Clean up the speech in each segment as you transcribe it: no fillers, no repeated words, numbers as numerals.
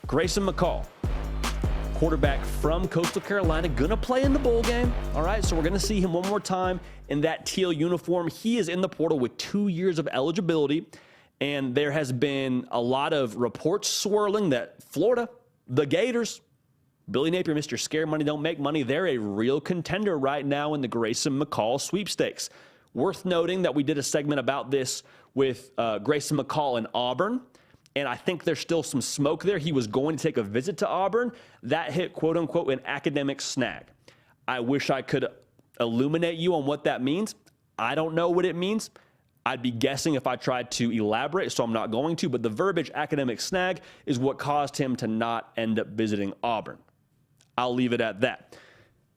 Grayson McCall, quarterback from Coastal Carolina, gonna play in the bowl game. All right, so we're gonna see him one more time in that teal uniform. He is in the portal with 2 years of eligibility, and there has been a lot of reports swirling that Florida, the Gators, Billy Napier, Mr. Scare Money Don't Make Money, they're a real contender right now in the Grayson McCall sweepstakes. Worth noting that we did a segment about this with Grayson McCall in Auburn, and I think there's still some smoke there. He was going to take a visit to Auburn. That hit, quote unquote, an academic snag. I wish I could illuminate you on what that means. I don't know what it means. I'd be guessing if I tried to elaborate, so I'm not going to, but the verbiage academic snag is what caused him to not end up visiting Auburn. I'll leave it at that.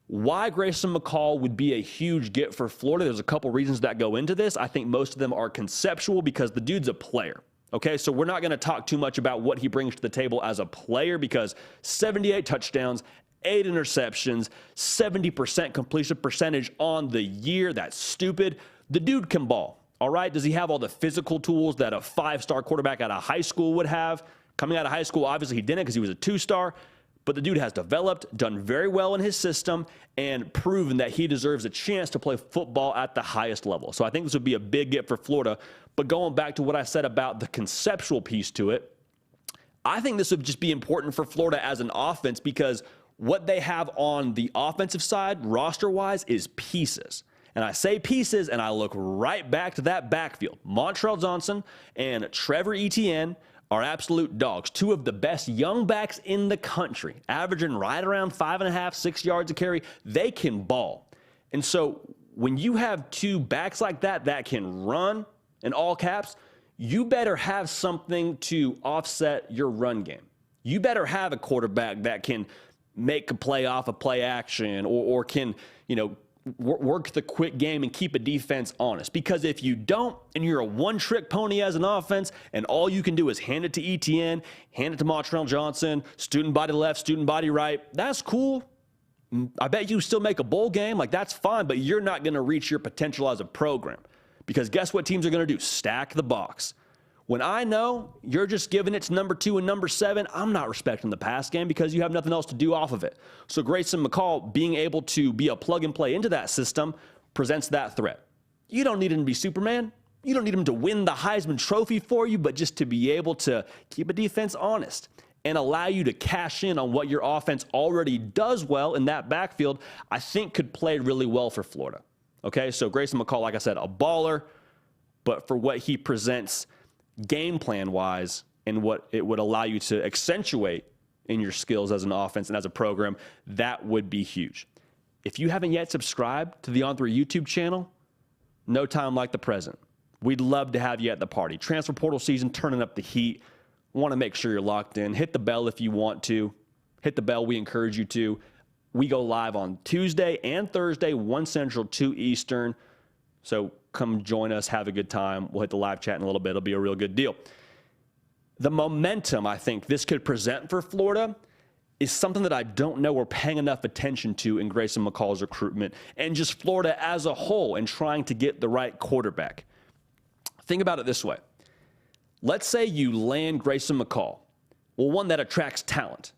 Why Grayson McCall would be a huge get for Florida, there's a couple reasons that go into this. I think most of them are conceptual because the dude's a player. Okay, so we're not going to talk too much about what he brings to the table as a player because 78 touchdowns, 8 interceptions, 70% completion percentage on the year. That's stupid. The dude can ball, all right? Does he have all the physical tools that a 5-star quarterback out of high school would have? Coming out of high school, obviously he didn't because he was a 2-star. But the dude has developed, done very well in his system, and proven that he deserves a chance to play football at the highest level. So I think this would be a big get for Florida. But going back to what I said about the conceptual piece to it, I think this would just be important for Florida as an offense because what they have on the offensive side, roster-wise, is pieces. And I say pieces, and I look right back to that backfield. Montrell Johnson and Trevor Etienne are absolute dogs. 2 of the best young backs in the country, averaging right around 5.5, 6 yards a carry. They can ball. And so when you have 2 backs like that that can run in all caps, you better have something to offset your run game. You better have a quarterback that can make a play off a play action or can, work the quick game and keep a defense honest. Because if you don't, and you're a one-trick pony as an offense, and all you can do is hand it to Etienne, hand it to Montrell Johnson, student body left, student body right, that's cool. I bet you still make a bowl game. Like, that's fine, but you're not going to reach your potential as a program. Because guess what teams are going to do? Stack the box. When I know you're just giving it to number 2 and number 7, I'm not respecting the pass game because you have nothing else to do off of it. So Grayson McCall being able to be a plug and play into that system presents that threat. You don't need him to be Superman. You don't need him to win the Heisman Trophy for you, but just to be able to keep a defense honest and allow you to cash in on what your offense already does well in that backfield, I think could play really well for Florida. Okay, so Grayson McCall, like I said, a baller, but for what he presents game plan wise and what it would allow you to accentuate in your skills as an offense and as a program, that would be huge. If you haven't yet subscribed to the On3 YouTube channel, no time like the present. We'd love to have you at the party. Transfer portal season, turning up the heat. Want to make sure you're locked in. Hit the bell if you want to. Hit the bell. We encourage you to. We go live on Tuesday and Thursday, 1 Central, 2 Eastern. So come join us, have a good time. We'll hit the live chat in a little bit. It'll be a real good deal. The momentum I think this could present for Florida is something that I don't know we're paying enough attention to in Grayson McCall's recruitment and just Florida as a whole and trying to get the right quarterback. Think about it this way. Let's say you land Grayson McCall. Well, one that attracts talent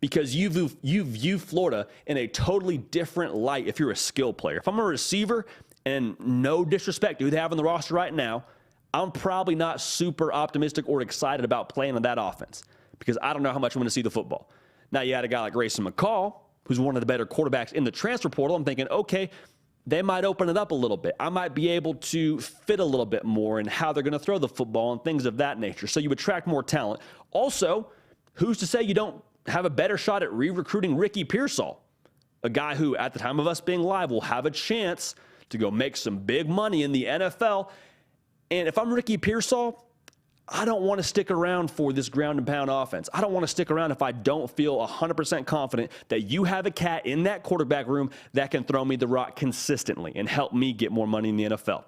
because you view Florida in a totally different light if you're a skill player. If I'm a receiver, and no disrespect to who they have on the roster right now, I'm probably not super optimistic or excited about playing on that offense because I don't know how much I'm going to see the football. Now, you had a guy like Grayson McCall, who's one of the better quarterbacks in the transfer portal. I'm thinking, okay, they might open it up a little bit. I might be able to fit a little bit more in how they're going to throw the football and things of that nature. So you attract more talent. Also, who's to say you don't have a better shot at re-recruiting Ricky Pearsall, a guy who, at the time of us being live, will have a chance to go make some big money in the NFL. And if I'm Ricky Pearsall, I don't want to stick around for this ground and pound offense. I don't want to stick around if I don't feel 100% confident that you have a cat in that quarterback room that can throw me the rock consistently and help me get more money in the NFL.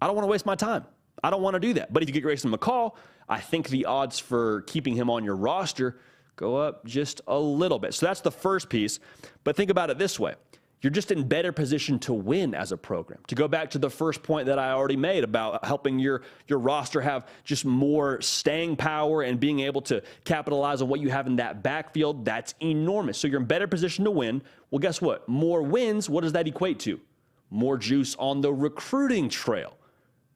I don't want to waste my time. I don't want to do that. But if you get Grayson McCall, I think the odds for keeping him on your roster go up just a little bit. So that's the first piece. But think about it this way. you're just in better position to win as a program. To go back to the first point that I already made about helping your roster have just more staying power and being able to capitalize on what you have in that backfield, that's enormous. So you're in better position to win. Well, guess what? More wins, what does that equate to? More juice on the recruiting trail.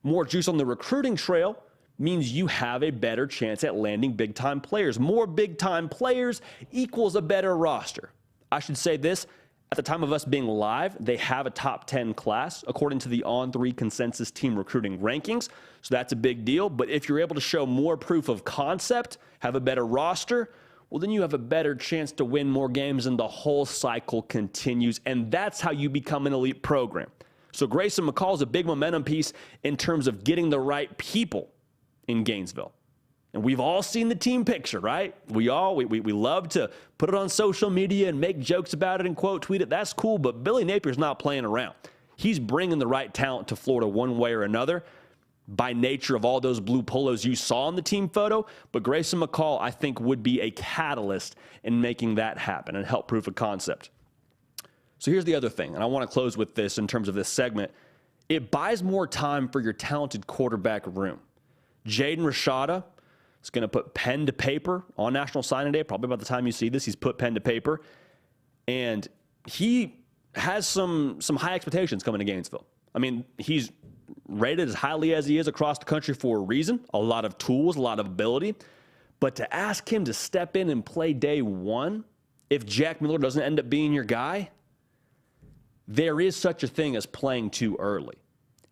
More juice on the recruiting trail means you have a better chance at landing big-time players. More big-time players equals a better roster. I should say this. At the time of us being live, they have a top 10 class according to the On3 consensus team recruiting rankings. So that's a big deal. But if you're able to show more proof of concept, have a better roster, well, then you have a better chance to win more games and the whole cycle continues. And that's how you become an elite program. So Grayson McCall is a big momentum piece in terms of getting the right people in Gainesville. And we've all seen the team picture, right? We love to put it on social media and make jokes about it and quote tweet it. That's cool, but Billy Napier's not playing around. He's bringing the right talent to Florida one way or another by nature of all those blue polos you saw in the team photo. But Grayson McCall, I think, would be a catalyst in making that happen and help proof of concept. So here's the other thing, and I want to close with this in terms of this segment. It buys more time for your talented quarterback room. Jaden Rashada is going to put pen to paper on National Signing Day. Probably by the time you see this, he's put pen to paper. And he has some high expectations coming to Gainesville. I mean, he's rated as highly as he is across the country for a reason. A lot of tools, a lot of ability. But to ask him to step in and play day one, if Jack Miller doesn't end up being your guy, there is such a thing as playing too early.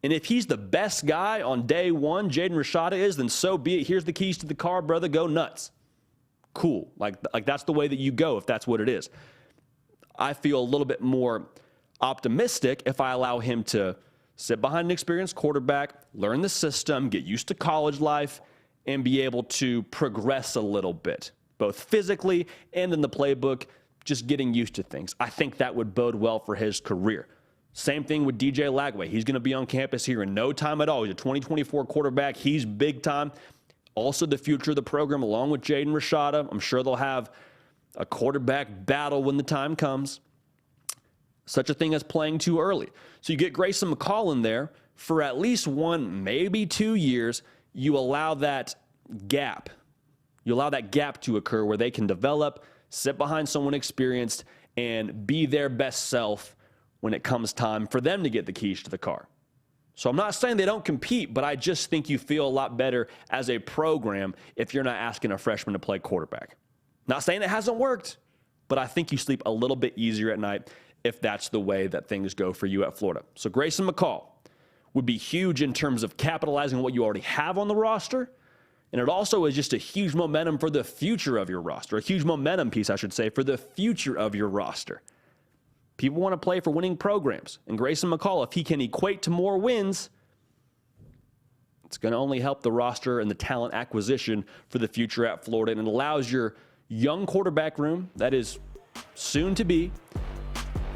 And if he's the best guy on day one, Jaden Rashada is, then so be it. Here's the keys to the car, brother. Go nuts. Cool. Like that's the way that you go if that's what it is. I feel a little bit more optimistic if I allow him to sit behind an experienced quarterback, learn the system, get used to college life, and be able to progress a little bit, both physically and in the playbook, just getting used to things. I think that would bode well for his career. Same thing with DJ Lagway. He's going to be on campus here in no time at all. He's a 2024 quarterback. He's big time. Also the future of the program along with Jaden Rashada. I'm sure they'll have a quarterback battle when the time comes. Such a thing as playing too early. So you get Grayson McCall in there for at least 1, maybe 2 years. You allow that gap. You allow that gap to occur where they can develop, sit behind someone experienced, and be their best self when it comes time for them to get the keys to the car. So I'm not saying they don't compete, but I just think you feel a lot better as a program if you're not asking a freshman to play quarterback. Not saying it hasn't worked, but I think you sleep a little bit easier at night if that's the way that things go for you at Florida. So Grayson McCall would be huge in terms of capitalizing on what you already have on the roster. And it also is just a huge momentum for the future of your roster, a huge momentum piece, I should say, for the future of your roster. People want to play for winning programs. And Grayson McCall, if he can equate to more wins, it's going to only help the roster and the talent acquisition for the future at Florida. And it allows your young quarterback room, that is soon to be,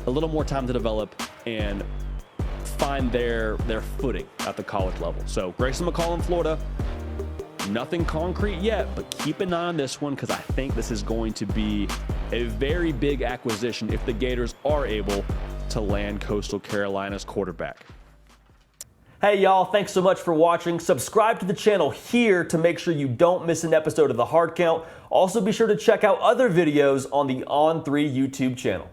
a little more time to develop and find their footing at the college level. So Grayson McCall in Florida, nothing concrete yet, but keep an eye on this one because I think this is going to be a very big acquisition if the Gators are able to land Coastal Carolina's quarterback. Hey y'all, thanks so much for watching. Subscribe to the channel here to make sure you don't miss an episode of The Hard Count. Also be sure to check out other videos on the On3 YouTube channel.